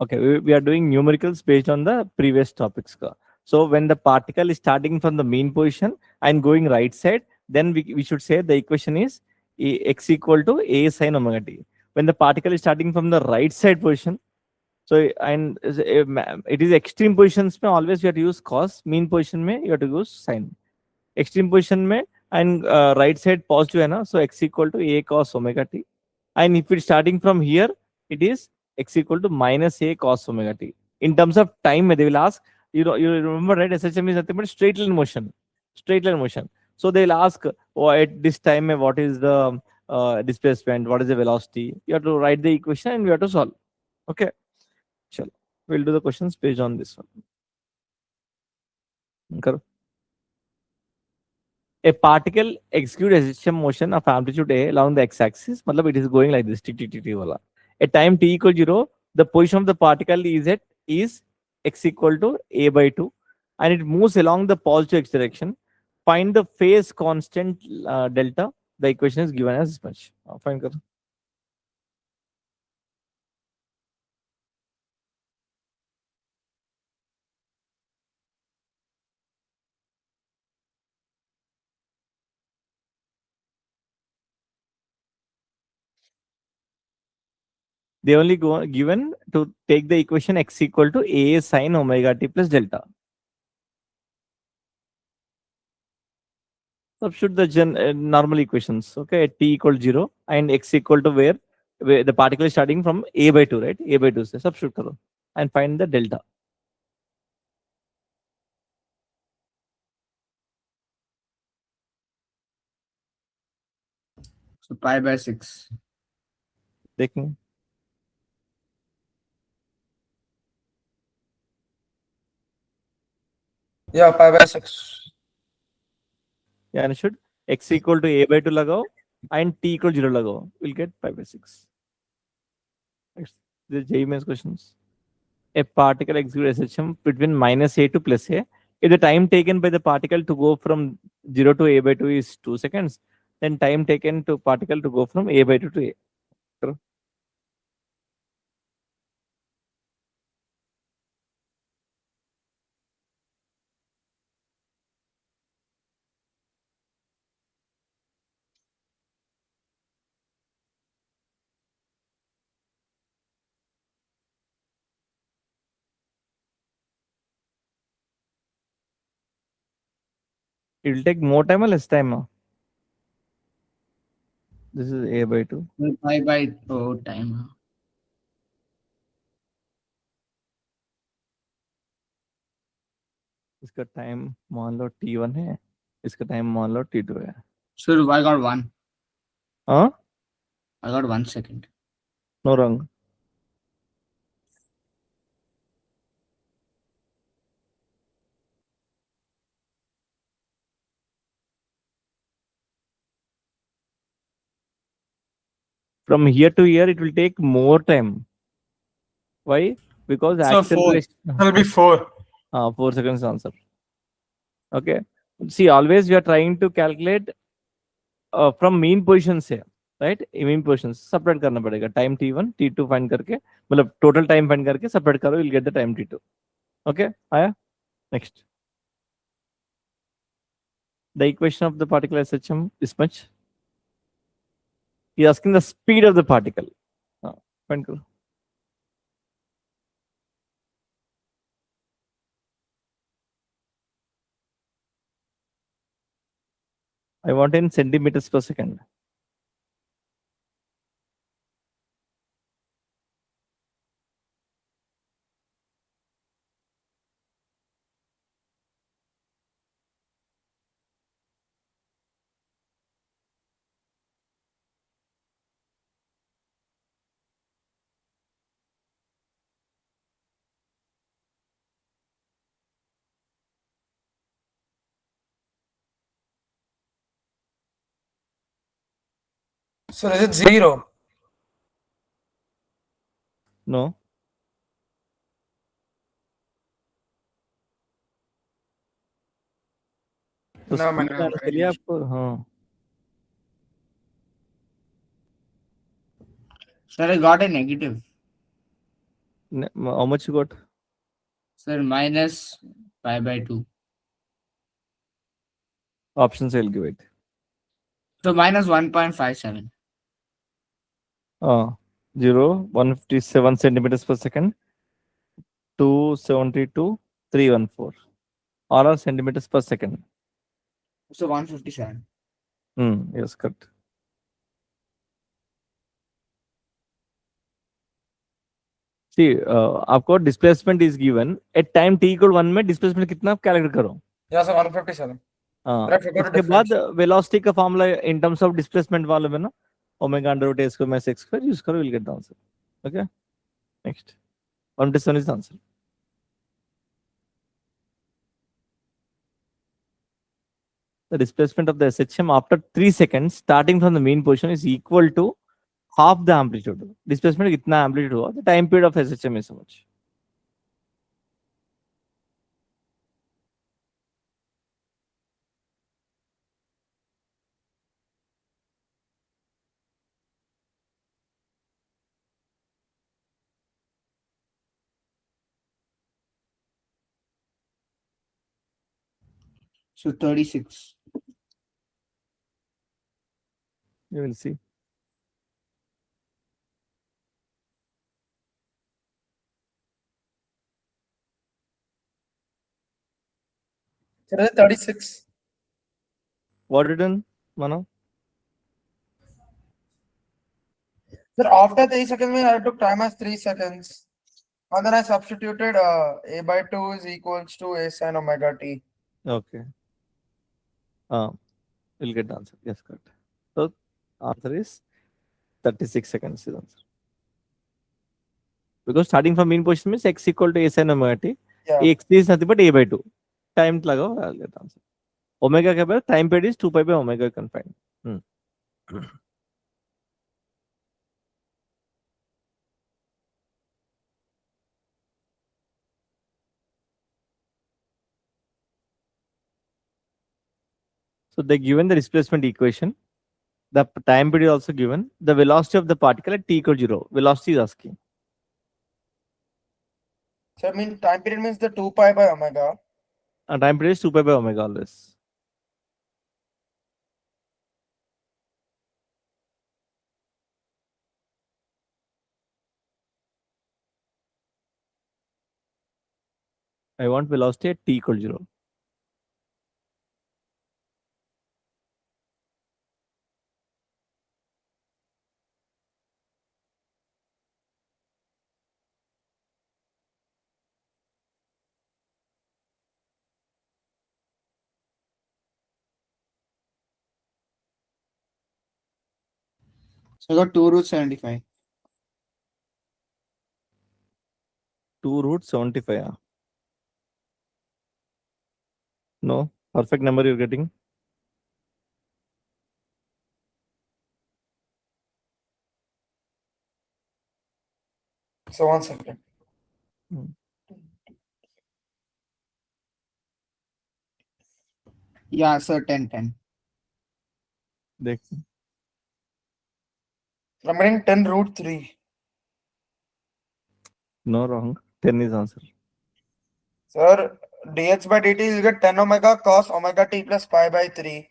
Okay, we are doing numericals based on the previous topics. So when the particle is starting from the mean position and going right side, then we should say the equation is x equal to a sin omega t. When the particle is starting from the right side position, so and it is extreme positions में always you have to use cos, mean position में you have to use sin. Extreme position में and right side positive है ना, so x equal to a cos omega t. And if it's starting from here, it is x equal to minus a cos omega t. In terms of time, they will ask, you remember, right? SHM is nothing but straight line motion. Straight line motion. So they will ask, oh, at this time, what is the displacement? What is the velocity? You have to write the equation and you have to solve. Okay. Sure. We'll do the questions based on this one. Okay. A particle executes SHM motion of amplitude A along the x-axis. Matlab it is going like this. Wala. At time t equal 0, the position of the particle is x equal to a by 2, and it moves along the positive x direction. Find the phase constant delta. The equation is given as much. Find kar. They only given to take the equation x equal to a sin omega t plus delta. Substitute the normal equations. Okay, t equal 0 and x equal to where the particle is starting from a by 2, right? A by 2 se substitute karo and find the delta. So pi by 6. Taking. Yeah, pi by 6. Yeah, and should x equal to a by 2 lagao and t equal 0 lagao. We'll get pi by 6. Next, the JEE mains questions. A particle executes SHM between minus a to plus a. If the time taken by the particle to go from 0 to a by 2 is 2 seconds, then time taken to particle to go from a by 2 to a. It will take more time or less time? This is a by 2. Pi by time. इसका time मान लो t1 है, इसका time मान लो t2 है. So I got 1. Huh? I got 1 second. No, wrong. From here to here, it will take more time. Why? Because So acceleration. That will be 4. 4 seconds answer. Okay. See, always we are trying to calculate from mean positions here, right? Mean positions separate करना पड़ेगा. Time t1, t2 find करके, मतलब total time find करके separate करो, you'll get the time t2. Okay. आया? Next. The equation of the particle SHM is much. He is asking the speed of the particle. Find करो. I want in centimeters per second. So is it 0? No. तो No, speed आना चाहिए आपको. हाँ. Sir, I got a negative. How much you got? Sir, minus pi by 2. Options I'll give it. So minus 1.57. 157 centimeters per second, 272, 314. All are centimeters per second. So 157. Yes, correct. See, आपको displacement is given at time t equal 1 में displacement कितना calculate करो. Yeah, sir, 157. हाँ, But I forgot the उसके बाद difference. Velocity का formula in terms of displacement वाले में ना omega under root a square minus x square use करो, will get the answer. Okay, next 157 is the answer. The displacement of the SHM after 3 seconds starting from the mean position is equal to half the amplitude. Displacement कितना amplitude हुआ, the time period of SHM is so much. So 36. You will see. Sir, is it 36? What you done, Mano? Sir, after 3 seconds, I took time as 3 seconds. And then I substituted a by 2 is equals to a sin omega t. Okay. We'll get the answer. Yes, correct. So answer is 36 seconds is answer. Because starting from mean position means x equal to a sin omega t. Yeah. X is nothing but a by 2. Time लगाओ, I'll get the answer. Omega के बाद time period is 2 pi by omega confined. So they given the displacement equation. The time period is also given. The velocity of the particle at t equal 0. Velocity is asking. So I mean time period means the 2 pi by omega. And time period is 2 pi by omega always. I want velocity at t equal 0. So I got 2 root 75. 2 root 75. No, perfect number you're getting. So 1 second. Yeah, sir, 10, 10. देख. I'm getting 10 root 3. No, wrong. 10 is answer. Sir, dx by dt you get 10 omega cos omega t plus pi by 3.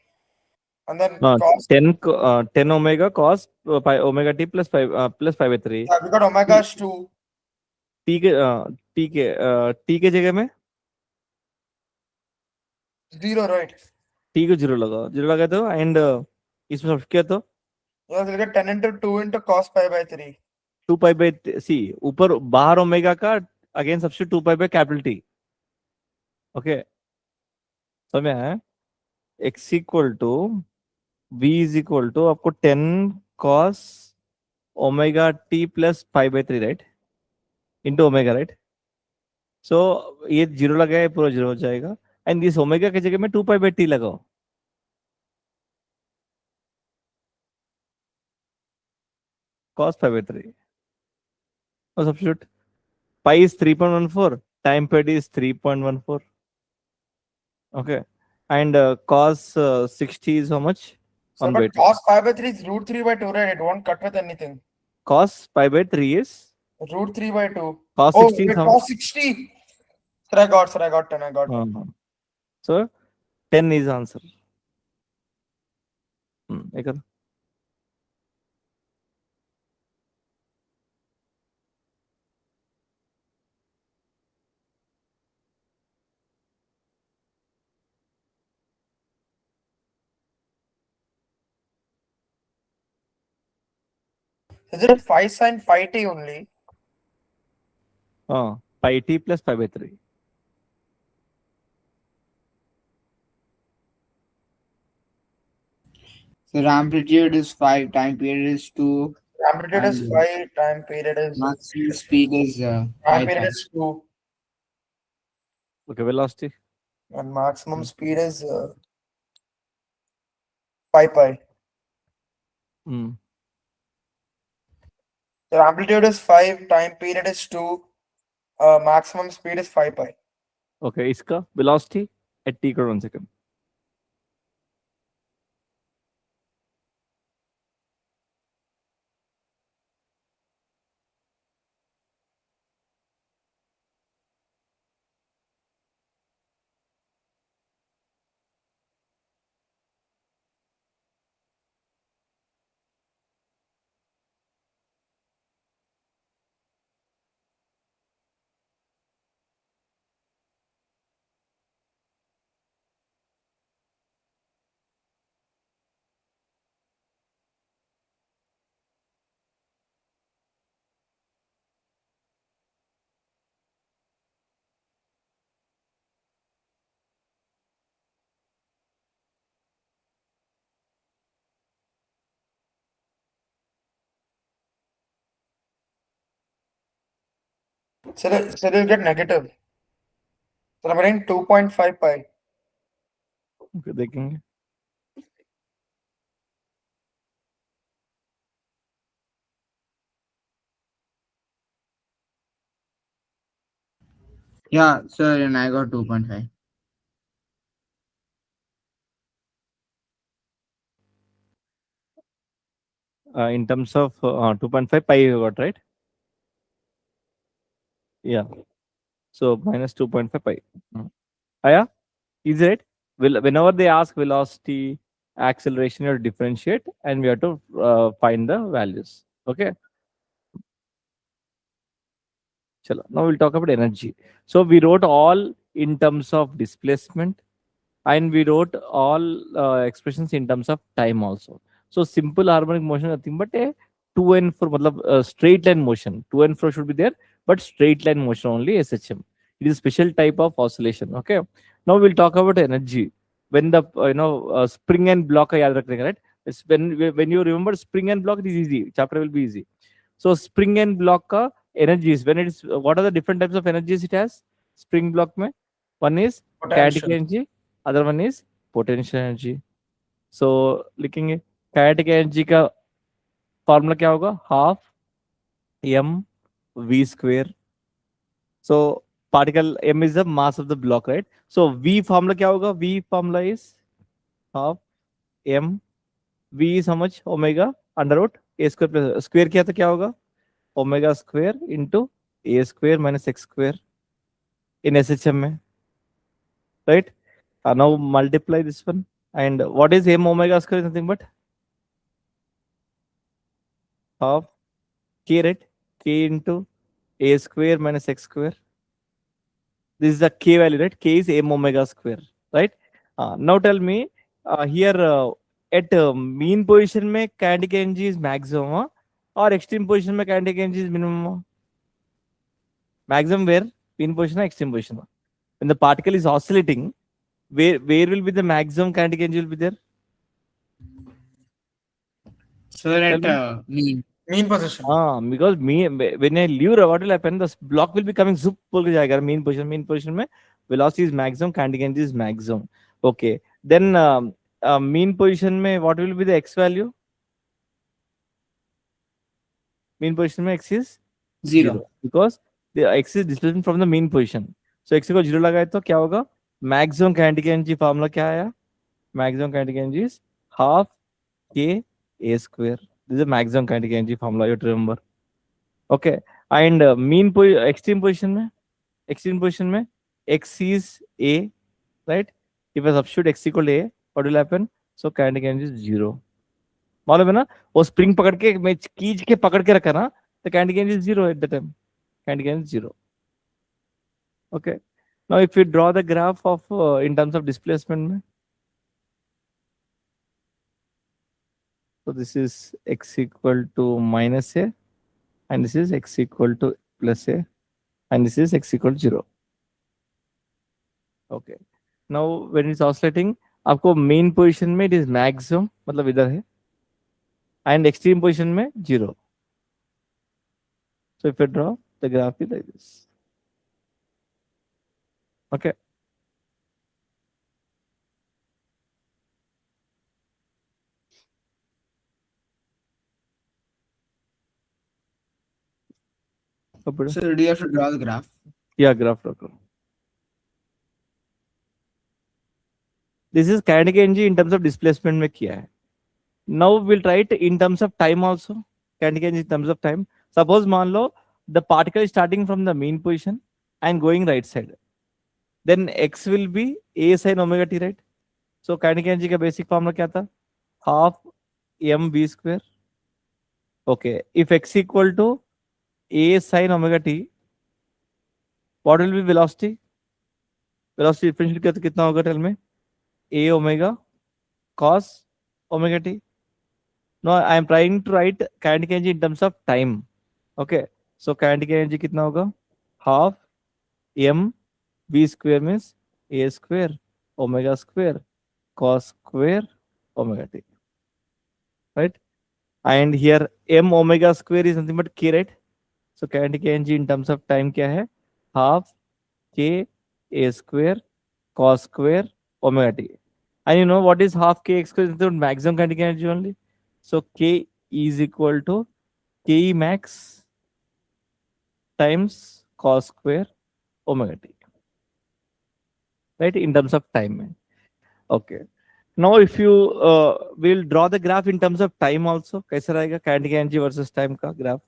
And then cos 10 omega cos pi omega t plus pi by 3. yeah, we got omega is 2. t के जगह में 0, right? t को 0 लगाओ. 0 लगाए तो and इसमें सब किया तो Yeah, we'll get 10 into 2 into cos pi by 3. 2 pi by c ऊपर बाहर ओमेगा का again substitute 2 pi by capital t. Okay, समझ है. x equal to v is equal to आपको 10 cos omega t plus pi by 3 right into omega right. So ये 0 लगाए पूरा 0 हो जाएगा एंड दिस ओमेगा की जगह में 2 pi by t लगाओ. cos pi by 3 और substitute pi is 3.14, time period is 3.14. Okay, and cos 60 is how much? So 1 by but 2. cos pi by 3 is root 3 by 2, right? It won't cut with anything. Cos pi by 3 is Root 3 by 2. cos Oh, 60 is wait, how? cos 60. Sir, I got 10. I got 10. So 10 is answer. Ekar. Is it 5 sin phi t only? Pi t plus pi by 3. So the amplitude is 5, time period is 2, Amplitude is and 5, time period is maximum speed is time 5 period times. is 2, Okay, velocity. and maximum speed is 5 pi. Mm. The amplitude is 5, time period is 2, maximum speed is 5 pi. Okay, iska velocity at t equal 1 second. So you'll get negative. So I'm getting 2.5 pi. Okay, देखेंगे. Yeah, sir, and I got 2.5. In terms of 2.5 pi you got, right? Yeah. So minus 2.5 pi. Aya, is it? Whenever they ask velocity, acceleration, you have to differentiate and we have to find the values. Okay. Chalo. Now we'll talk about energy. So we wrote all in terms of displacement and we wrote all expressions in terms of time also. So simple harmonic motion nothing but a to and fro, matlab, straight line motion. To and fro should be there, but straight line motion only SHM. It is a special type of oscillation. Okay. Now we'll talk about energy. When the spring and block, yaad rakhne, right? It's when you remember spring and block, it is easy. Chapter will be easy. So spring and block ka energies. When it is, what are the different types of energies it has? Spring block mein one is kinetic Potential. energy, other one is potential energy. So लिखेंगे kinetic energy का formula क्या होगा? Half m v square. So particle m is the mass of the block, right? So v formula क्या होगा? V formula is half m v is how much? Omega under root a square plus square किया तो क्या होगा? Omega square into a square minus x square in SHM में, right? Now multiply this one. And what is m omega square? Is nothing but half k, right? K into a square minus x square. This is the k value, right? K is m omega square, right? Now tell me here at mean position में kinetic energy is maximum or extreme position में kinetic energy is minimum? Maximum where? Mean position or extreme position? When the particle is oscillating, where will be the maximum kinetic energy will be there? Sir, Tell at me. mean. Mean position. Because when I leave, what will happen? The block will be coming zup बोल के जाएगा mean position. Mean position में velocity is maximum, kinetic energy is maximum. Okay. Then mean position में what will be the x value? Mean position में x is 0. because the x is displacement from the mean position. So x को 0 लगाए तो क्या होगा? Maximum kinetic energy formula क्या आया? Maximum kinetic energy is half k a square. This is the maximum kinetic energy formula you have to remember. Okay. And mean extreme position में x is a, right? If I substitute x equal to a, what will happen? So kinetic energy is 0. मालूम है ना, वो spring पकड़ के मैं खींच के पकड़ के रखा ना, तो kinetic energy is 0 at the time. Kinetic energy is 0. Okay. Now if we draw the graph of in terms of displacement, so this is x equal to minus a, and this is x equal to plus a, and this is x equal to 0. Okay. Now when it's oscillating, आपको main position में it is maximum, मतलब इधर है, and extreme position में 0. So if you draw the graph is like this. Okay. So do you have to draw the graph? Yeah, graph draw करो. This is kinetic energy in terms of displacement में किया है. Now we'll try it in terms of time also. Kinetic energy in terms of time. Suppose मान लो the particle is starting from the mean position and going right side. Then x will be a sin omega t, right? So kinetic energy का basic formula क्या था? Half mv square. Okay. If x equal to a sin omega t, what will be velocity? Velocity differential किया तो कितना होगा? Tell me. A omega cos omega t. No, I am trying to write kinetic energy in terms of time. Okay. So kinetic energy कितना होगा? Half m v square means a square omega square cos square omega t. Right? And here m omega square is nothing but k, right? So kinetic energy in terms of time क्या है? Half k a square cos square omega t. And you know what is half k x square? Is the maximum kinetic energy only. So k is equal to k max times cos square omega t. Right? In terms of time. Okay. Now if you will draw the graph in terms of time also, कैसा रहेगा kinetic energy versus time का graph?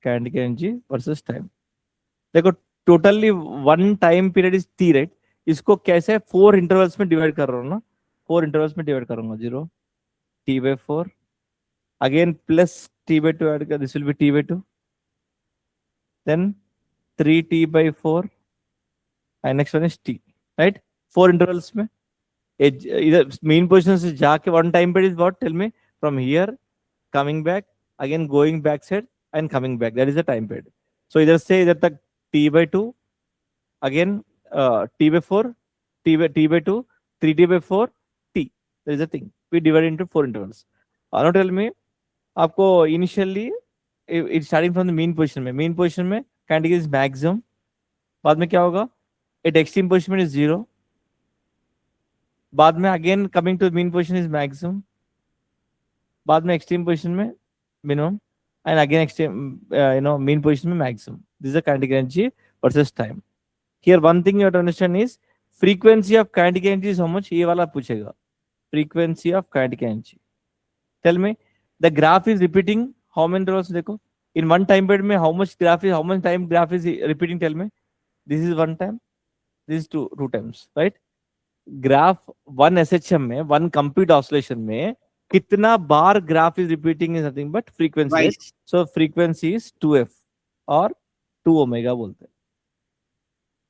Kinetic energy versus time. देखो totally one time period is T, right? इसको कैसे 4 intervals में divide कर रहा हूँ ना, 4 इंटरवल्स में डिवाइड करूंगा. 0 t/4 again plus t/2 add कर, this will be t/2, then 3t/4 and next one is t, right? 4 intervals में इधर मेन पोजीशन से जाके one time period is what? Tell me. From here coming back, again going back side and coming back, that is the time period. So इधर से इधर तक t/2, again t/4, t/2, 3t/4 t. There is a thing we divide into 4 intervals. Now tell me, आपको initially it's starting from the mean position में, mean position में kinetic is maximum, बाद में क्या होगा? At extreme position में is 0, बाद में again coming to mean position is maximum, बाद में extreme position में minimum, and again extreme mean position में maximum. This is the kinetic energy versus time. Here one thing you have to understand is frequency of kinetic energy is how much? ये वाला पूछेगा. Frequency of kinetic energy. Tell me, the graph is repeating how many intervals? देखो, in one time period में how much time graph is repeating? Tell me. This is one time, this is two times, right? Graph one SHM में, one complete oscillation में कितना बार graph is repeating is nothing but frequency, right? So frequency is 2f or 2 omega बोलते हैं.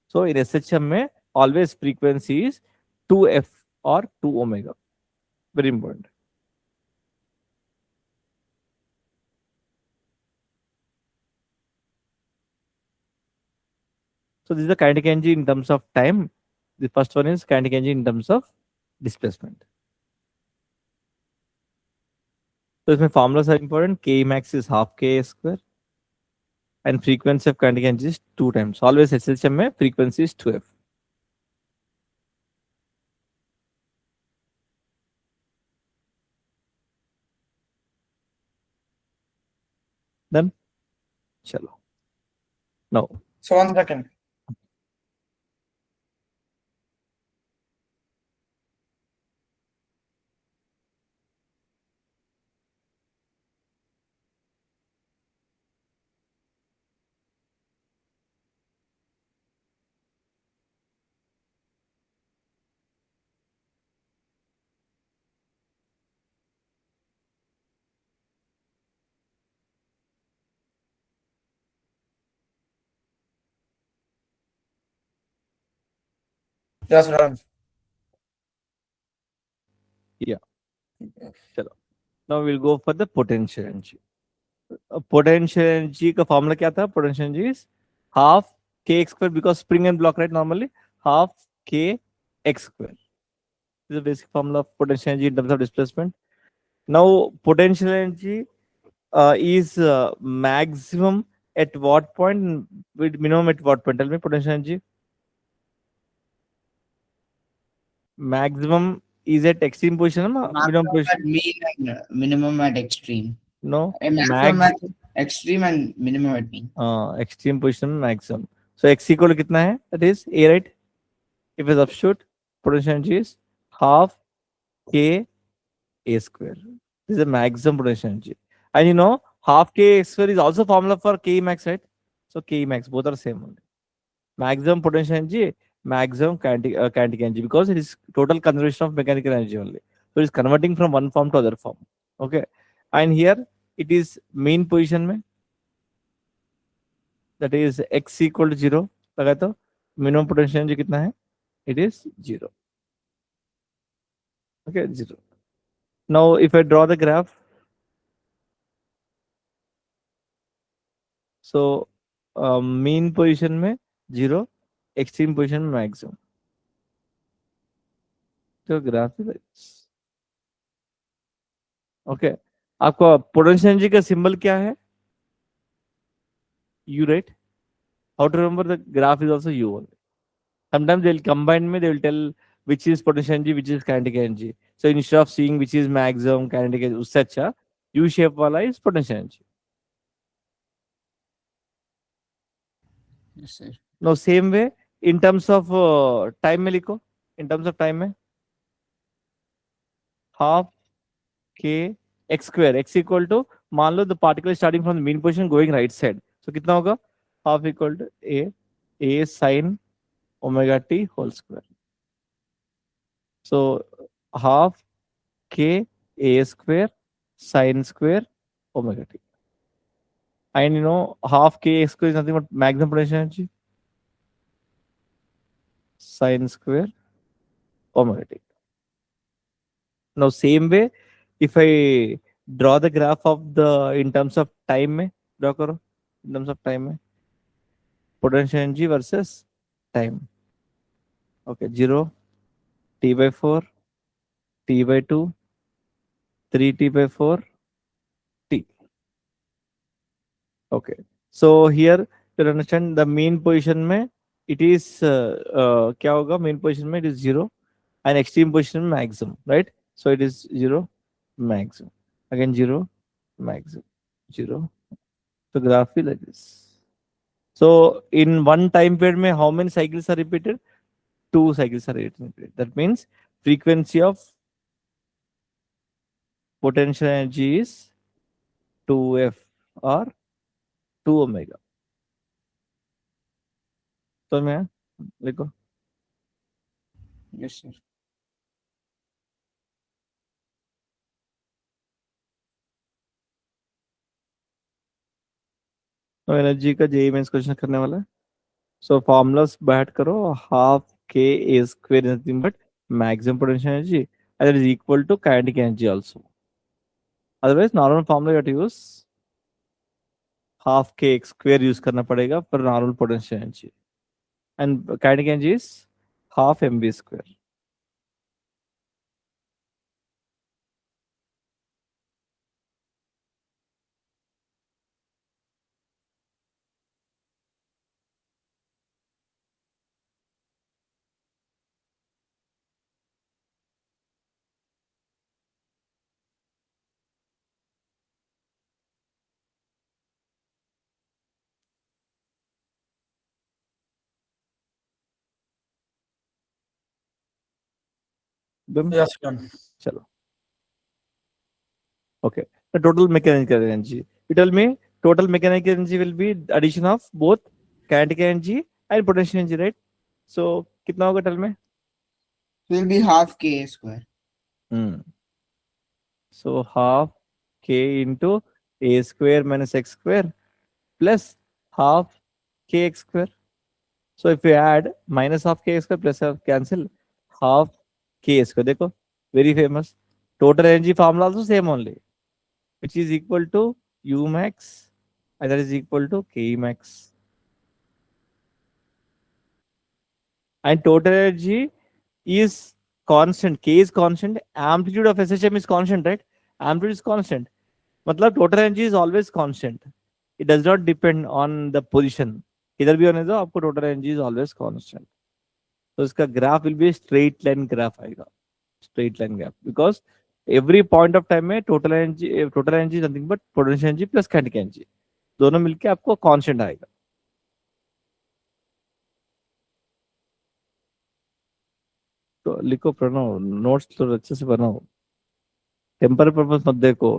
So in SHM में always frequency is 2f or 2 omega. Very important. So this is the kinetic energy in terms of time. The first one is kinetic energy in terms of displacement. So इसमें formulas are important. K max is half k square and frequency of kinetic energy is 2 times. Always SHM में frequency is 2f. Then chalo. No. So 1 second. Yes, done. Yeah. चलो. Now we'll go for the potential energy. Potential energy का formula क्या था? Potential energy is half kx square because spring and block, right? Normally half k x square. This is the basic formula of potential energy in terms of displacement. Now potential energy is maximum at what point with minimum at what point? Tell me potential energy. Maximum is at extreme position, minimum Maximum position. at mean and minimum at extreme. No, A maximum at extreme and minimum at mean. extreme position maximum. So x equal to कितना है? That is a, right? If we substitute, potential energy is half k a square. This is the maximum potential energy. And you know, half k a square is also formula for k max, right? So k max, both are same only. Maximum potential energy, maximum kinetic energy, because it is total conservation of mechanical energy only. So it is converting from one form to other form. Okay. And here it is mean position में, that is x equal to 0 लगा तो minimum potential energy कितना है? It is 0. Okay, 0. Now if I draw the graph, so mean position में 0, extreme position में maximum. तो graph is like this. Okay. आपका potential energy का सिंबल क्या है? U, right? How to remember? The graph is also U only. Sometimes they'll combine me, they will tell which is potential energy, which is kinetic energy. So instead of seeing which is maximum kinetic energy, उससे अच्छा U shape वाला is potential energy. Yes, sir. Now same way in terms of time में लिखो. In terms of time में half k x square, x equal to, मान लो the particle is starting from the mean position going right side. So कितना होगा? Half equal to a sin omega t whole square. So half k a square sin square omega t. And you know, half k square is nothing but maximum potential energy, sin square omega t. Now same way, if I draw the graph of the in terms of time में, draw करो in terms of time में, potential energy versus time. Okay, 0, t by 4, t by 2, 3t by 4, t. Okay, so here to understand the mean position में it is क्या होगा? Mean position में it is 0 and extreme position में maximum, right? So it is 0 maximum, again 0 maximum, 0. So graph is like this. So in one time period में how many cycles are repeated? 2 cycles are repeated. That means frequency of potential energy is 2f or 2 omega. तो मैं लिखो. Yes, sir. तो energy का JEE mains question करने वाला है. सो formulas बैठ करो. Half k a square is nothing but maximum potential energy and that is equal to kinetic energy also. Otherwise normal formula you have to use half k x square use करना पड़ेगा for normal potential energy and kinetic energy is half mv square. Done? Yes, done. चलो. Okay. The total mechanical energy. You tell me total mechanical energy will be addition of both kinetic energy and potential energy, right? So कितना होगा? Tell me. Will be half k square. So half k into a square minus x square plus half kx square. So if you add minus half k square plus half cancel half k square. देखो very famous. Total energy formula also same only, which is equal to U max, and that is equal to K max. And total energy is constant. K is constant. Amplitude of SHM is constant, right? Amplitude is constant. मतलब total energy is always constant. It does not depend on the position. किधर भी होने दो आपको total energy is always constant. तो इसका graph will be straight line graph आएगा. Straight line graph because every point of time में total energy is nothing but potential energy plus kinetic energy. दोनों मिलके आपको कांस्टेंट आएगा. तो लिखो प्रणव, नोट्स तो अच्छे से बनाओ, टेम्पर पर्पस मत देखो.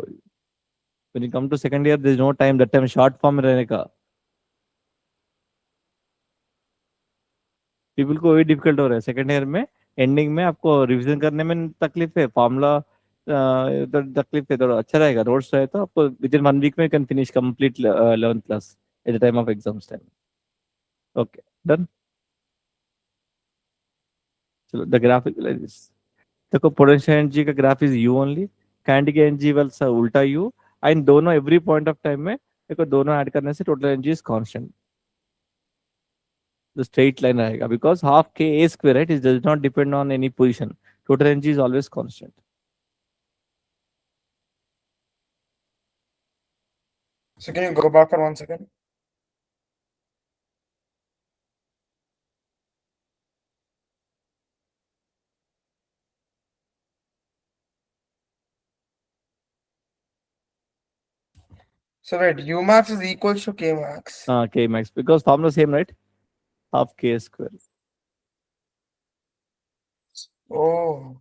when you come to second year there is no time, that time short form में रहने का. पीपल को वही डिफिकल्ट हो रहा है सेकंड ईयर में. एंडिंग में आपको रिवीजन करने में तकलीफ है, फॉर्मूला तकलीफ है. थोड़ा अच्छा रहेगा नोट्स रहे तो आपको विद इन 1 वीक में can finish complete 11th class at the time of exams time. Okay done. चलो the graph is like this. देखो पोटेंशियल एनर्जी का graph is U only, kinetic energy वाला उल्टा यू. एंड दोनों every point of time में देखो दोनों add करने से total energy is constant. The straight line रहेगा because half k a square, right? It does not depend on any position. Total energy is always constant. So can you go back for 1 second? So wait, U max is equals to K max. K max because formula same, right? Half k square. Oh,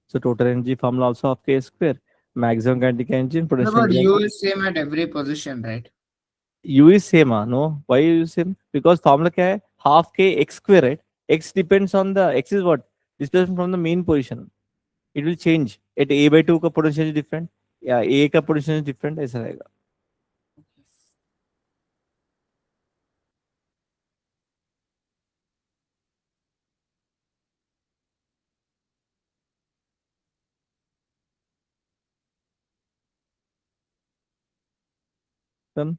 So total energy formula also half k square. Maximum kinetic energy and What potential about energy. U is same at every position, right? U is same, no? Why U is same? Because formula क्या है? Half k x square, right? X depends on the x is what? Displacement from the mean position. It will change. At a by 2 का potential is different. Yeah, a का potential is different. ऐसा रहेगा. Done.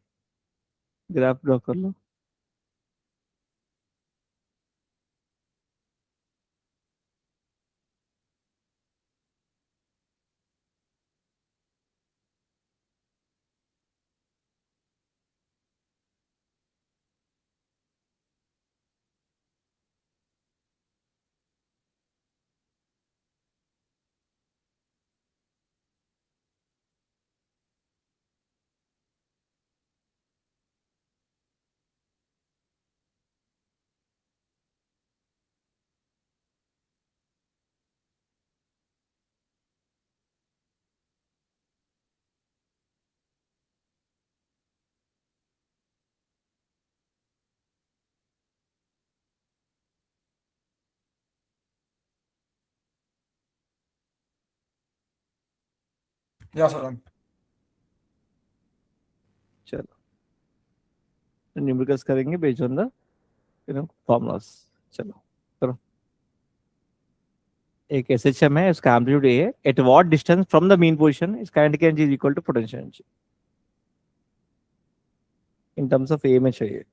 Graph draw कर लो. yeah, so done. चलो numericals करेंगे based on the formulas. चलो करो. एक एसएचएम है, उसका एम्पलीट्यूड ए है. At what distance from the mean position is kinetic energy is equal to potential energy. In terms of A में चाहिए.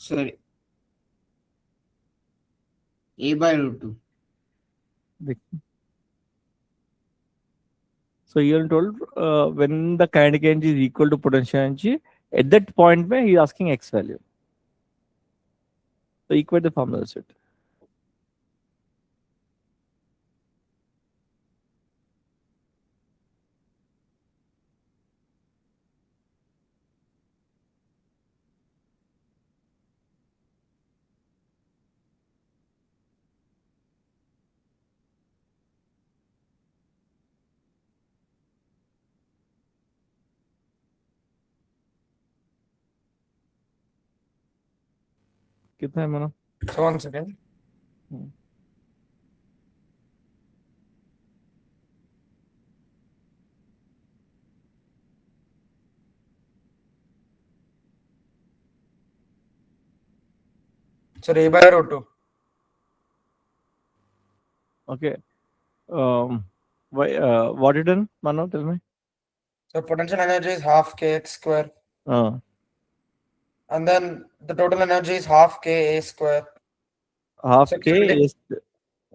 Sorry, A by root 2. So you are told when the kinetic energy is equal to potential energy, at that point में he is asking x value. So equate the formula, that's it. कितना है मानो? So 1 second. So A by root 2. Okay. What you done, Mano? Tell me. So potential energy is half kx square. And then the total energy is half k a square. Half So K kinetic- is.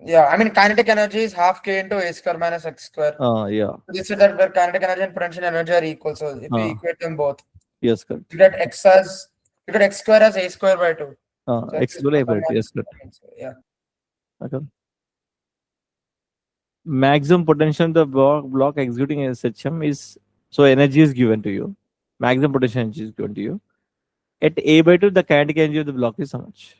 Yeah, I mean kinetic energy is half k into a square minus x square. Yeah. This is that where kinetic energy and potential energy are equal. So if we Ah. equate them both, Yes, correct. you get x square as a square by 2. So X is will plus or able. Yes, minus correct. 2. So, yeah. Okay. Maximum potential of the block executing SHM is, so energy is given to you. Maximum potential energy is given to you. At A by 2, the kinetic energy of the block is how much?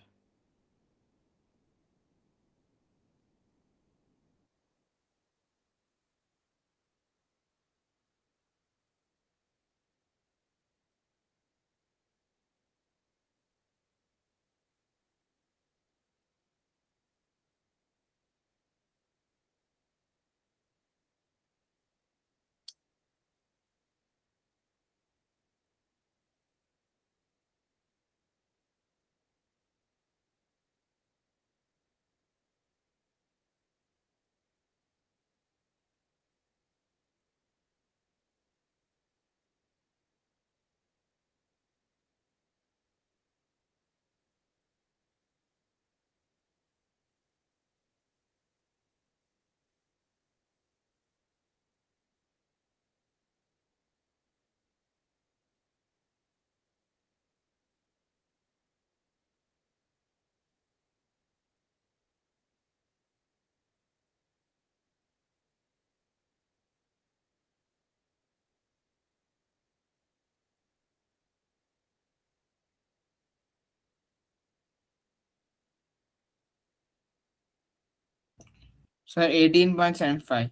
Sir, 18.75.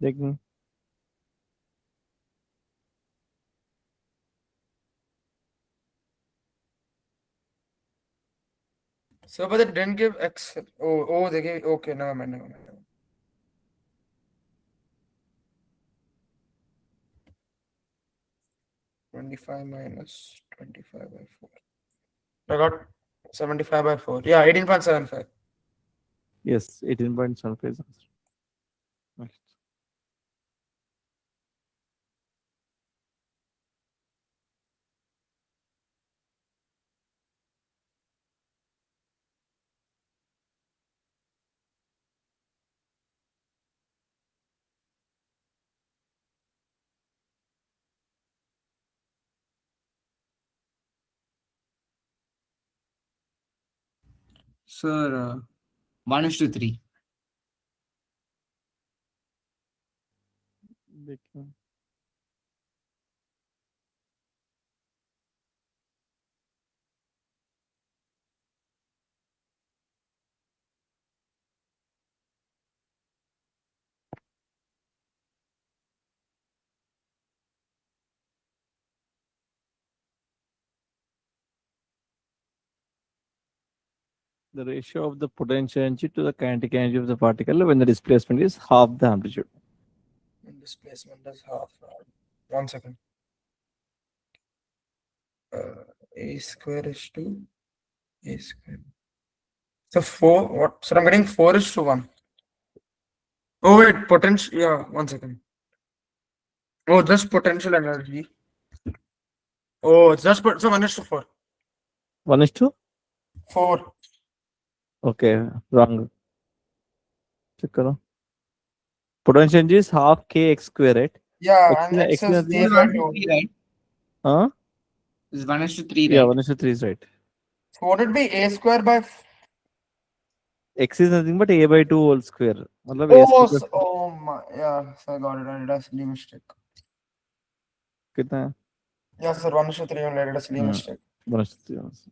Taking So but they didn't give x. Oh, they gave. Okay, never mind, never mind. 25 minus 25 by 4. I got 75 by 4. Yeah, 18.75. yes, 18.75 is answer. Next. Sir, 1:3. Taking the ratio of the potential energy to the kinetic energy of the particle when the displacement is half the amplitude. And displacement is half. 1 second. A square is to a square. So 4. What? So I'm getting 4 is to 1. Oh, wait. Potential. Yeah, 1 second. Oh, just potential energy. Oh, it's just. So 1 is to 4. 1:2? 4. Okay, wrong. Check करो. Potential energy is half kx square, right? Yeah, and X x is nothing a but- by 1 to 2. 3, right? Huh? This is 1:3, Yeah, right? 1:3 is right. So would it be a square by. X is nothing but a by 2 whole square. मतलब a Oh, square oh my. Yeah, so I got it. I did a silly mistake. कितना है? Yeah, sir, 1 is to 3 only. I did a silly mistake. 1:3.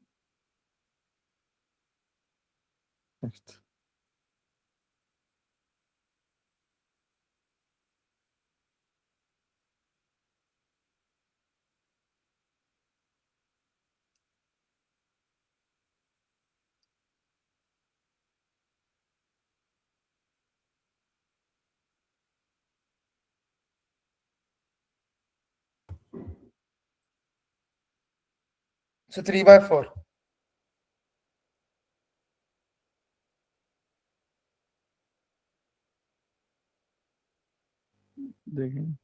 Next. So 3/4. देखें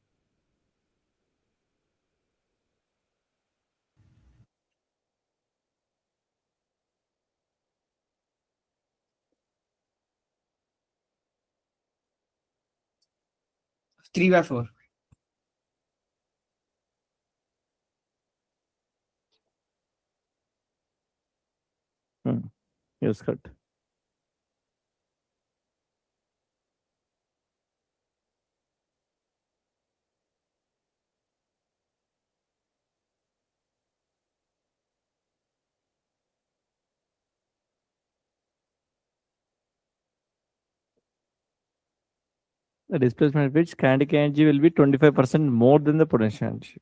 3/4. yes correct. The displacement at which kinetic energy will be 25% more than the potential energy.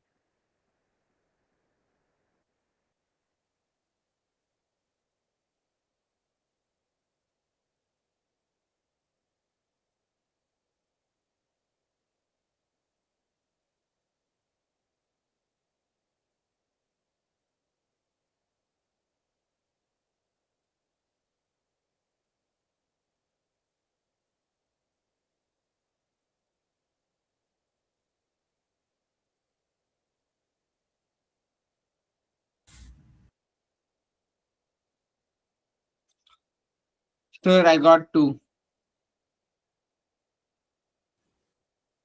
Sir, I got 2.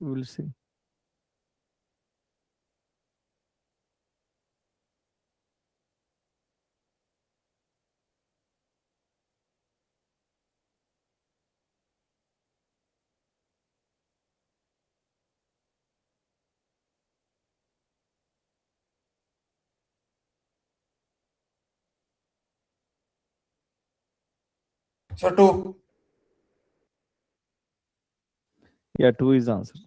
We will see. So 2. Yeah, 2 is the answer.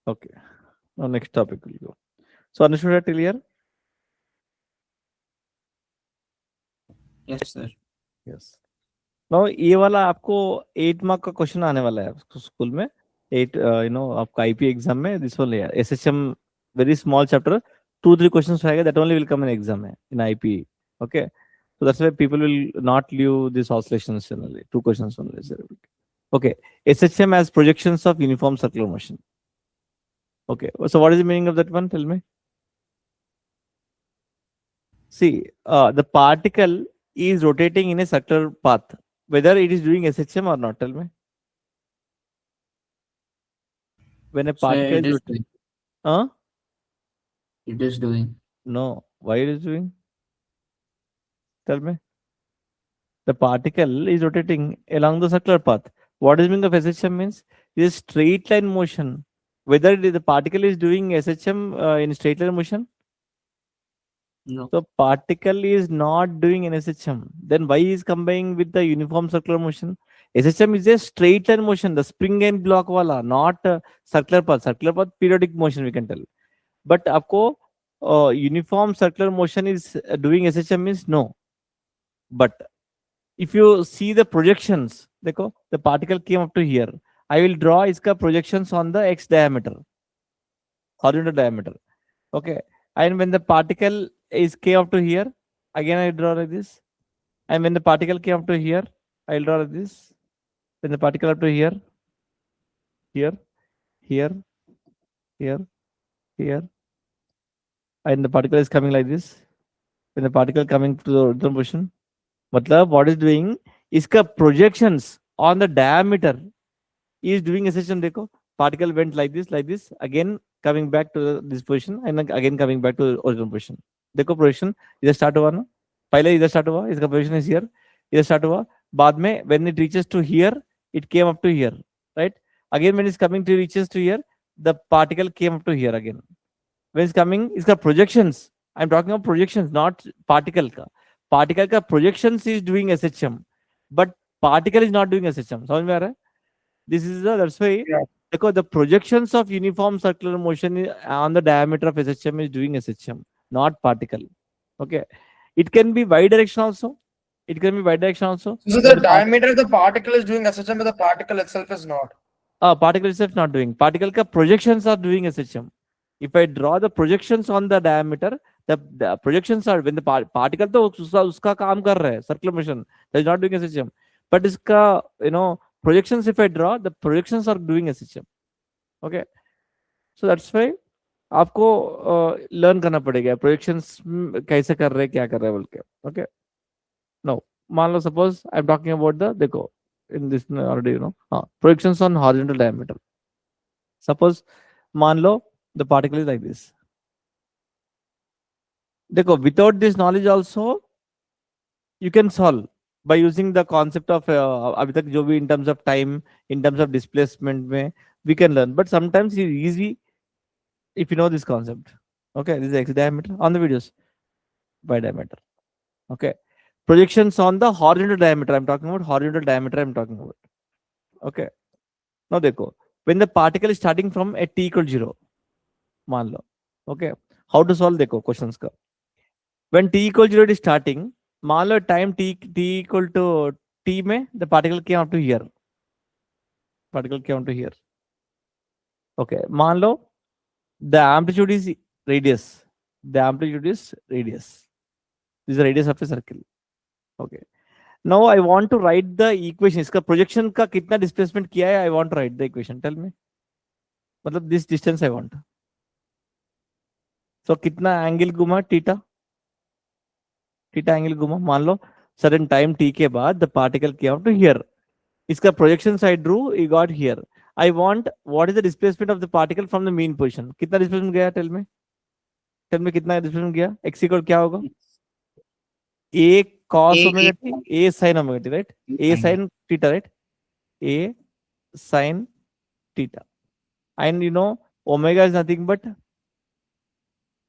Okay. Now next topic will go. So understood that till here? Yes, sir. Yes. Now ये वाला आपको 8 mark का question आने वाला है school में 8 आपका IP exam में दिस वाला है SHM very small chapter 2-3 questions रहेगा that only will come in exam में in IP okay so that's why people will not leave this oscillations generally 2 questions only okay SHM has projections of uniform circular motion okay so what is the meaning of that one tell me see the particle is rotating in a circular path whether it is doing SHM or not tell me when a Sir, particle it is is rotating doing. It is doing. no why it is doing tell me the particle is rotating along the circular path. What is meaning of SHM means? It is straight line motion. Whether it is the particle is doing SHM in straight line motion, No. so particle is not doing an SHM. Then why is combining with the uniform circular motion? SHM is a straight line motion, the spring and block wala, not circular path. Circular path periodic motion we can tell. But आपको uniform circular motion is doing SHM means no. But if you see the projections, देखो the particle came up to here. I will draw इसका projections on the x diameter, horizontal diameter. Okay, and when the particle is came up to here, again I draw like this. And when the particle came up to here, I will draw like this. When the particle up to here, here, here, here, here, and the particle is coming like this. When the particle coming to the original position, मतलब what is doing? इसका projections on the diameter is doing SHM. देखो particle went like this again coming back to this position and again coming back to the original position. देखो projection इधर start हुआ ना पहले इधर start हुआ इसका position is here इधर start हुआ बाद में when it reaches to here it came up to here right again when it's coming to reaches to here the particle came up to here again when it's coming इसका projections I'm talking about projections not particle का particle का projections is doing SHM but particle is not doing SHM समझ में आ रहा है this is the that's why Yeah. because the projections of uniform circular motion on the diameter of SHM is doing SHM, not particle. Okay, it can be y direction also. It can be y direction also. So the diameter of the particle is doing SHM, but the particle itself is not. Particle itself not doing. Particle ka projections are doing SHM. If I draw the projections on the diameter, the projections are when the particle तो उसका काम कर रहा है, circular motion, that is not doing SHM. But इसका projections, if I draw, the projections are doing SHM. Okay, so that's why आपको learn करना पड़ेगा प्रोजेक्शंस कैसे कर रहे हैं, क्या कर रहे हैं बोल के. ओके, नो मान लो suppose I am talking about the, देखो इन दिस ऑलरेडी हाँ, projections on horizontal diameter. Suppose मान लो the particle is like this. देखो without this knowledge also you can solve by using the concept of अभी तक जो भी in terms of time, in terms of displacement में we can learn, but sometimes it's easy if you know this concept. Okay, this is x diameter on the videos, by diameter. Okay, projections on the horizontal diameter, I'm talking about horizontal diameter, I'm talking about. Okay, now देखो when the particle is starting from at t equal 0 मान लो. Okay, how to solve देखो questions का. When t equal 0 it is starting, मान लो time t equal to t में the particle came up to here. Particle came up to here. Okay, मान लो the amplitude is radius. The amplitude is radius. This is the radius of a circle. Okay. Now I want to write the equation. इसका projection का कितना displacement किया है? I want to write the equation. Tell me. मतलब this distance I want. So कितना angle घुमा? Theta. Theta angle घुमा. मान लो certain time t के बाद the particle came up to here. इसका projections I drew, it got here. I want what is the displacement of the particle from the mean position. कितना displacement गया? Tell me. Tell me कितना displacement गया? X equal क्या होगा? A cos omega t, A sin omega t, right? A sin theta, right? A sin theta. And you know, omega is nothing but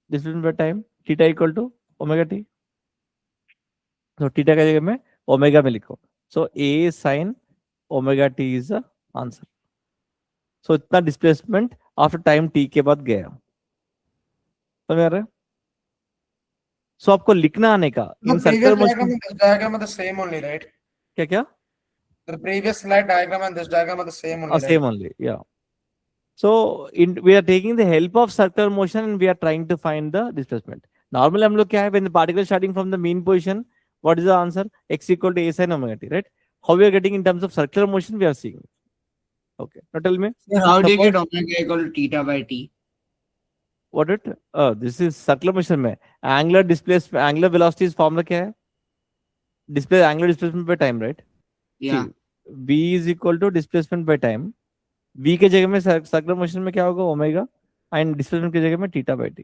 displacement by time. Theta equal to omega t. So theta का जगह में omega में लिखो. So A sin omega t is the answer. So इतना displacement after time t के बाद गया. समझ आ रहा है? So आपको लिखना आने का. The previous diagram and this diagram are the same only, right? क्या क्या? The previous slide diagram and this diagram are the same only. Same only, yeah. So we are taking the help of circular motion and we are trying to find the displacement. Normally हम लोग क्या है, when the particle is starting from the mean position, what is the answer? X equal to A sin omega t, right? How we are getting in terms of circular motion, we are seeing. Okay, now tell me. So how do you get omega equal to theta by t? What it? This is circular motion में angular displacement, angular velocity is formula क्या है? Angular displacement by time, right? Yeah. See, V is equal to displacement by time. V के जगह में circular motion में क्या होगा? Omega, and displacement की जगह में theta by T.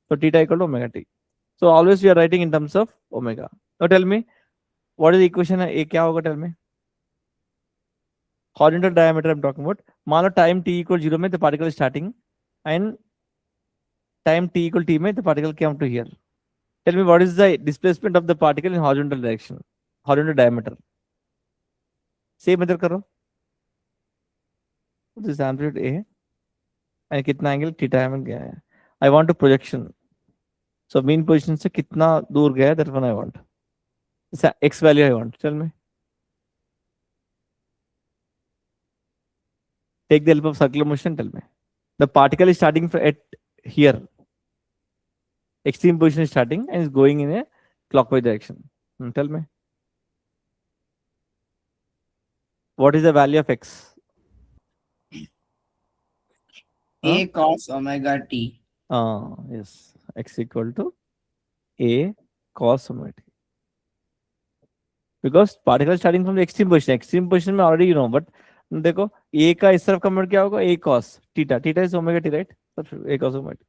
So theta equal to omega t. So always we are writing in terms of omega. Now tell me, what is the equation? A क्या होगा? Tell me. Horizontal diameter I'm talking about. मान लो time t equal 0 में the particle is starting, and time t equal t में the particle came to here. Tell me what is the displacement of the particle in horizontal direction, horizontal diameter. Same method करो. This is amplitude A and कितना angle theta में गया है. I want a projection. So mean position से कितना दूर गया है, that one I want. X value I want. Tell me. Take the help of circular motion. Tell me. The particle is starting at here. Extreme position is starting and is going in a clockwise direction. Tell me. What is the value of X? A cos omega t. Yes. X equal to A cos omega t. Because particle is starting from the extreme position. Extreme position में already you know, but देखो A का इस तरफ convert क्या होगा? A cos theta. Theta is omega t, right? A cos omega t.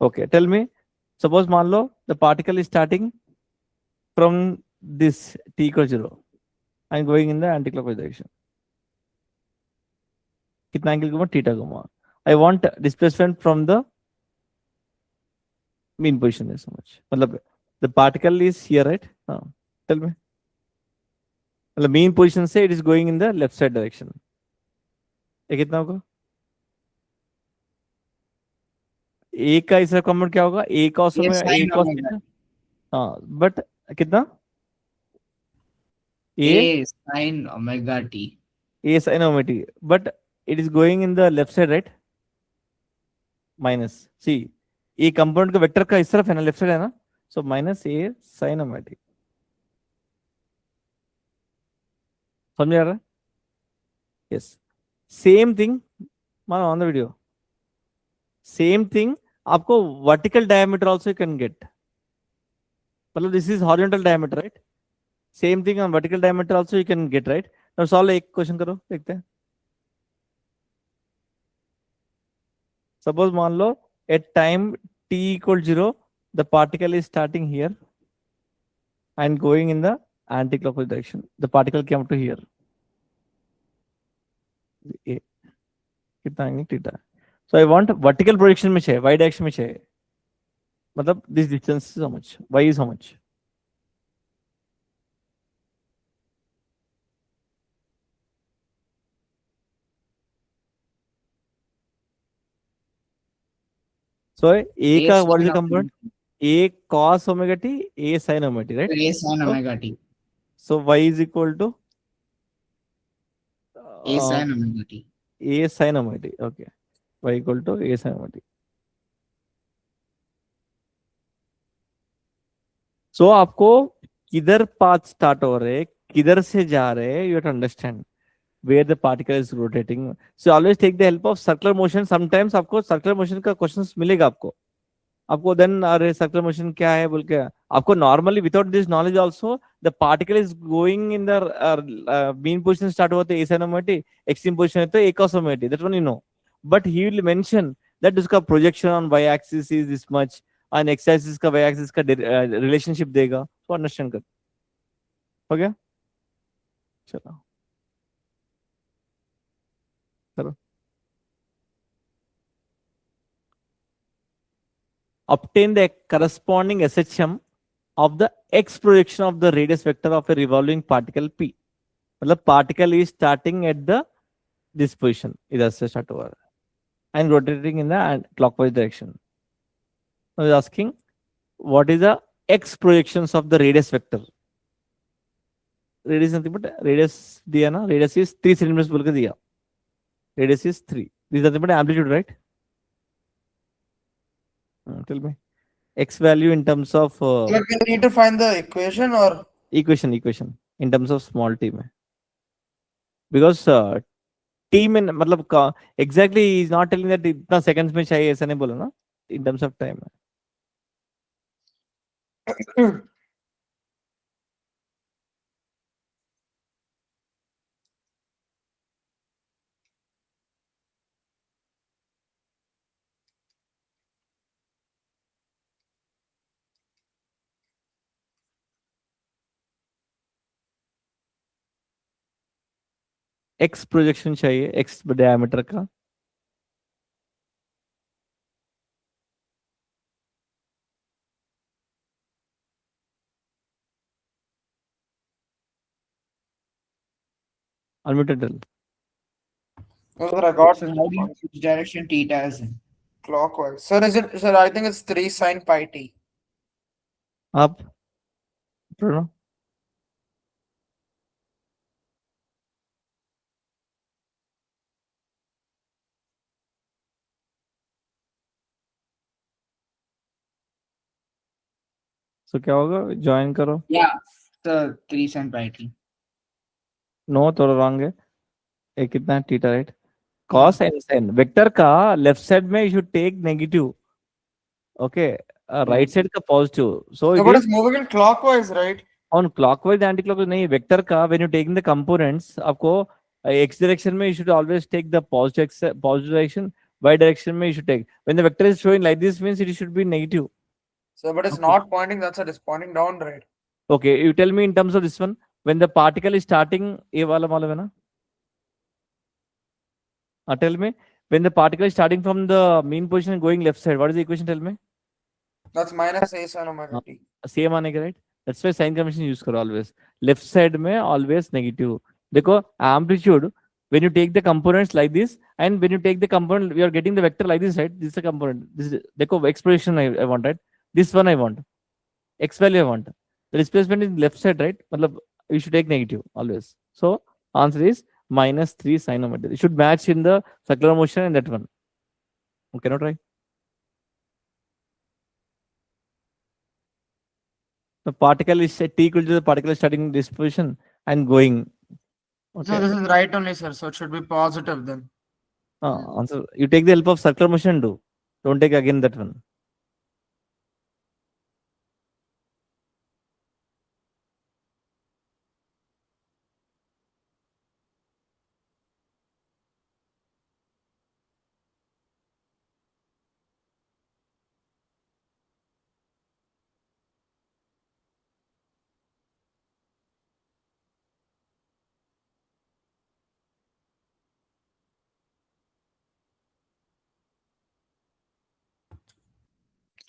Okay, tell me. Suppose मान लो the particle is starting from this t equals 0 and going in the anti-clockwise direction. कितना angle घुमा? Theta घुमा. I want displacement from the mean position is so much. मतलब the particle is here, right? Tell me. मतलब mean position से it is going in the left side direction. ये कितना होगा? A का इस तरफ कन्वर्ट क्या होगा? A cos omega, A cos theta. But कितना? A sin omega t. A sin omega t. But it is going in the left side, right? Minus see, ये कंपोनेंट का वेक्टर का इस तरफ है ना, लेफ्ट साइड है ना, so minus a sine omega t. समझ आ रहा है? यस, सेम थिंग, मान on the video, same thing आपको vertical diameter also you can get, मतलब this is horizontal diameter right, same thing on vertical diameter also you can get right. Now solve, एक question करो देखते हैं। Suppose मान लो at time t equal 0 the particle is starting here and going in the anti-clockwise direction, the particle came to here, a कितना angle theta, so I want vertical projection में चाहिए, y direction में चाहिए, मतलब this distance is how much, y is how much, so a का what is the component, a cos omega t, a sin omega t, right? A sin So- omega t. so y is equal to A sin omega t. a sin omega t, okay, y equal to a sin omega t। सो आपको किधर path start हो रहे, किधर से जा रहे, you have to understand where the particle is rotating. So always take the help of circular motion, sometimes आपको circular motion का क्वेश्चंस मिलेगा आपको देन अरे सर्कुलर मोशन क्या है बोल के, आपको normally without this knowledge also the particle is going in the mean position start होते ए साइनोमेट्री, एक्सट्रीम पोजीशन है तो ए कॉसोमेट्री, that one you know, but he will mention that उसका projection on y axis is this much और x axis का वाई एक्सिस का रिलेशनशिप देगा, तो अंडरस्टैंड कर। हो गया, चलो करो। Obtain the corresponding SHM of the x projection of the radius vector of a revolving particle P, मतलब particle is starting at the this position, इधर से start हुआ and rotating in the clockwise direction. I was asking what is the x projections of the radius vector, radius nothing but radius दिया ना, radius is 3 centimeters बोल के दिया, radius is 3, this is nothing but amplitude right? Tell me x value in terms of Like we need to find the equation or equation in terms of small t में, because t में मतलब exactly he is not telling that इतना seconds में चाहिए, ऐसा नहीं बोला ना, in terms of time में। x प्रोजेक्शन चाहिए x डायमीटर का, unmuted। whether I got So how do you which direction theta is in? clockwise. Sir, is it, sir, I think it's 3 sin pi t. आप Pranav so क्या होगा, join करो। Yeah, the 3 sin pi t. No तो wrong है, एक कितना है theta right, cos and sin vector का लेफ्ट साइड में you should take negative, okay, right side का पॉजिटिव, सो No, इट but इज it's moving in clockwise, right? On clockwise anti clockwise नहीं, वेक्टर का when you taking the components आपको x direction में you should always take the positive direction, y direction में you should take, when the vector is showing like this means it should be negative. So, but it's Okay. not pointing, that's it, it's pointing down, right? Okay, you tell me in terms of this one, when the particle is starting, ये वाला मालूम है ना? Tell me, when the particle is starting from the mean position and going left side, what is the equation? Tell me. That's minus a sin omega t. Same आने का right? That's why sign convention use करो always. Left side में always negative. देखो amplitude, when you take the components like this, and when you take the component, you are getting the vector like this, right? This is a component. This is, देखो expression I want, right? This one I want. X value I want. The displacement is left side, right? मतलब you should take negative always. So answer is minus 3 sin omega. It should match in the circular motion and that one. Okay, not right? The particle is t equal to the particle is starting this position and going. So Okay. this is right only, sir. So it should be positive then. Answer. You take the help of circular motion, do. Don't take again that one.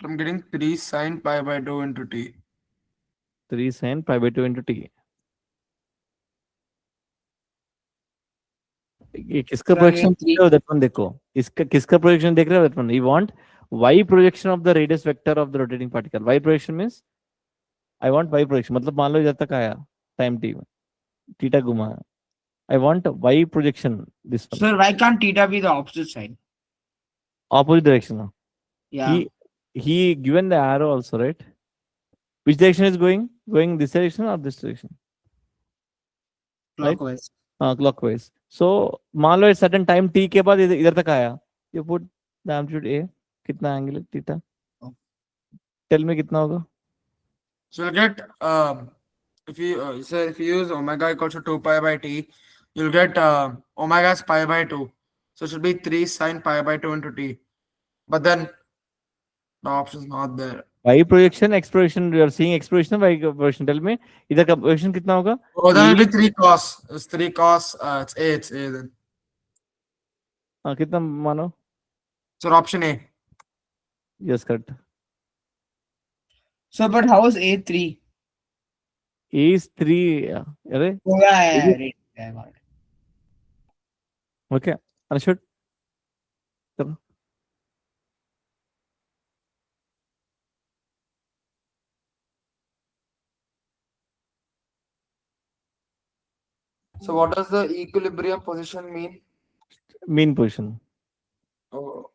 I'm getting 3 sine pi by 2 into t. 3 sin pi by 2 into t. ये किसका So projection again, देख रहे हो that one देखो इसका किसका projection देख रहे हो that one you want y projection of the radius vector of the rotating particle. Y projection means I want y projection मतलब मान लो इधर तक आया time t में theta घुमा I want y projection this one sir, why can't theta be the opposite side? opposite direction. Yeah, He given the arrow also, right? Which direction is going this direction or this direction? right? clockwise. Clockwise. So मान लो certain time t के बाद इधर तक आया you put the amplitude a कितना angle है theta Oh. tell me कितना होगा So you'll get if you if you use omega equals to 2 pi by t, you'll get omega is pi by 2. So it should be 3 sine pi by 2 into t. But then the option is not there. y projection x projection you are seeing x projection y projection tell me इधर का projection कितना होगा Oh, then it'll A- be 3 cos. It's 3 cos. It's A then. कितना मानो So option A. yes correct So, but how is A3? a is 3 अरे Oh, yeah, right. Yeah, I got it. okay understood चलो So what does the equilibrium position mean? mean position Oh,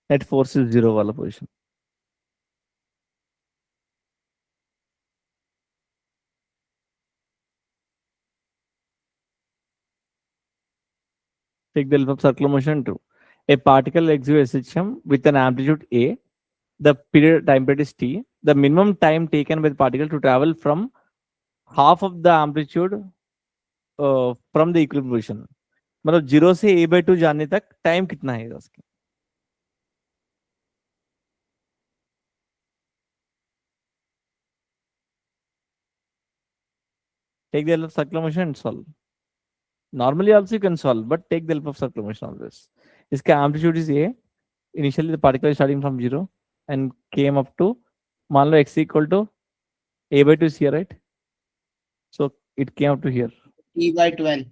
net force is 0 वाला position take the help of circular motion too. A particle exhibits SHM with an amplitude A. The time period is t. The minimum time taken by the particle to travel from half of the amplitude from the equilibrium position. मतलब 0 से a/2 जाने तक time कितना है उसके take the help of circular motion and solve. Normally also you can solve, but take the help of circular motion on this. इसका amplitude is a. Initially the particle is starting from 0 and came up to मान लो x equal to a/2 is here, right? So it came up to here. T by 12.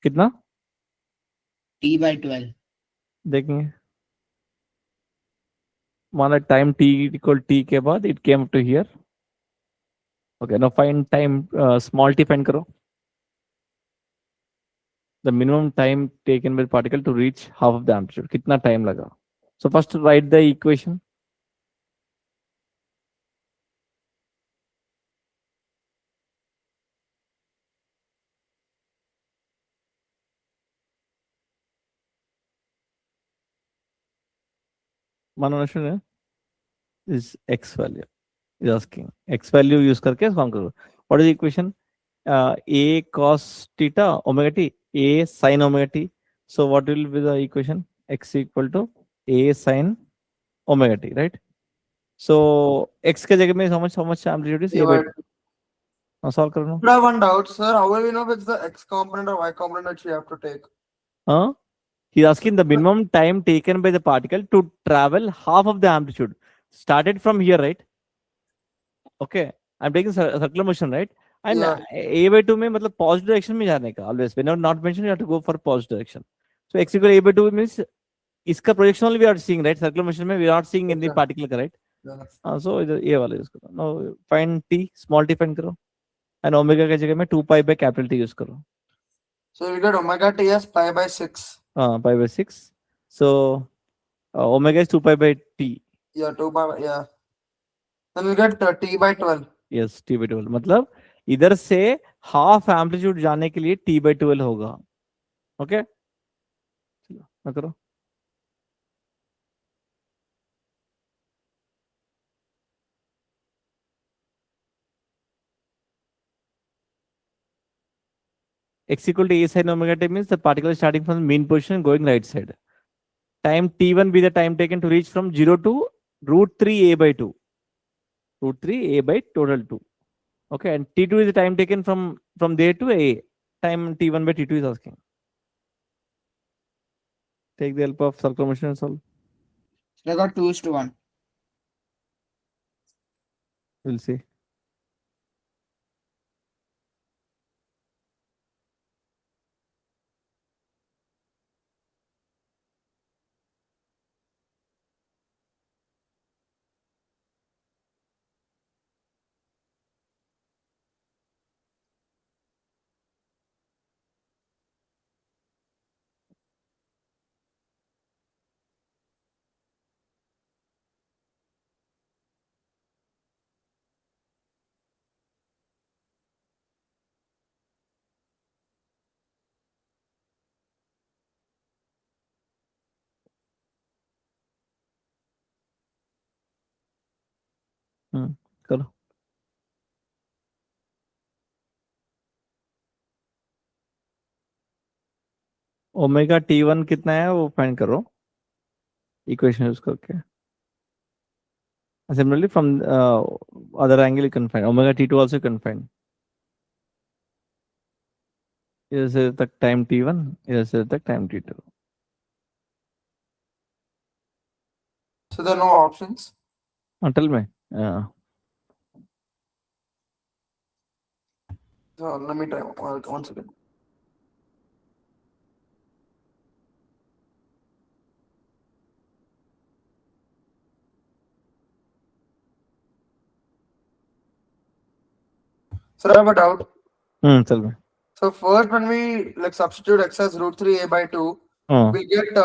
कितना T by 12. देखेंगे मान लो time t equal t के बाद it came up to here. Okay, now find time small t find करो. The minimum time taken by the particle to reach half of the amplitude. कितना time लगा? So first write the equation. मानो नशुन is x value. Is asking x value use करके solve करो. What is the equation? A cos theta omega t, a sin omega t. So what will be the equation? X equal to a sin omega t, right? So x के जगह में how much amplitude is a by 2. Now solve करो. I have one doubt, sir. How will we know if it's the x component or y component that we have to take? He's asking the minimum time taken by the particle to travel half of the amplitude. Started from here, right? Okay. I'm taking circular motion, right? And Yeah. a/2 में मतलब positive direction में जाने का always. Whenever not mentioned, you have to go for positive direction. So x equal a/2 means इसका projection only we are seeing, right? Circular motion में we are not seeing any Okay. particle, right? Yeah. So इधर a वाला use करो. Now find t, small t find करो. And omega के जगह में 2 pi by capital T use करो. So you get omega t as pi by 6. Pi by 6. So omega is 2 pi by t. Yeah, 2 by, yeah. Then we'll get T by 12. Yes T by 12 मतलब इधर से half amplitude जाने के लिए T by 12 होगा. Okay चलो ना करो. x equal to a sin omega t means the particle is starting from the mean position going right side. Time t1 be the time taken to reach from 0 to root 3 a by 2. Root 3 a by total 2. Okay, and t2 is the time taken from there to a. Time t1 by t2 is asking. Take the help of circular motion and solve. So I got 2:1. We'll see. करो. Omega t1 कितना है वो find करो. Equation use करके. Similarly, from other angle, you can find omega t2 also you can find. Is the time t1? Is the time t2? So there are no options. Tell me. So let me try one second. So I have a doubt. Tell me. So first, when we like substitute x as root 3 a by 2, we get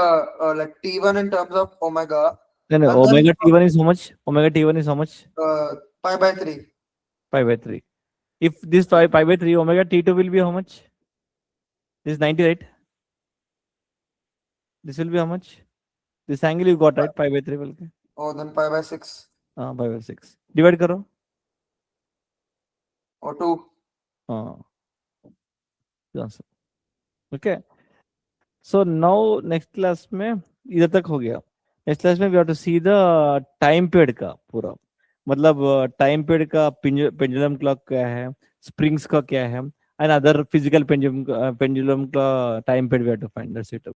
like t1 in terms of omega. No, And omega then, t1 is how much? Omega t1 is how much? Pi by 3. Pi by 3. If this pi by 3, omega t2 will be how much? This is 90, right? This will be how much? This angle you got, right? Pi by 3 will be. Oh, then pi by 6. Pi by 6. Divide karo. Or 2. Okay. So now next class में इधर तक हो गया. Next class में we have to see the time period का पूरा. मतलब time period का pendulum clock क्या है, springs का क्या है, and other physical pendulum का time period we have to find. That's it.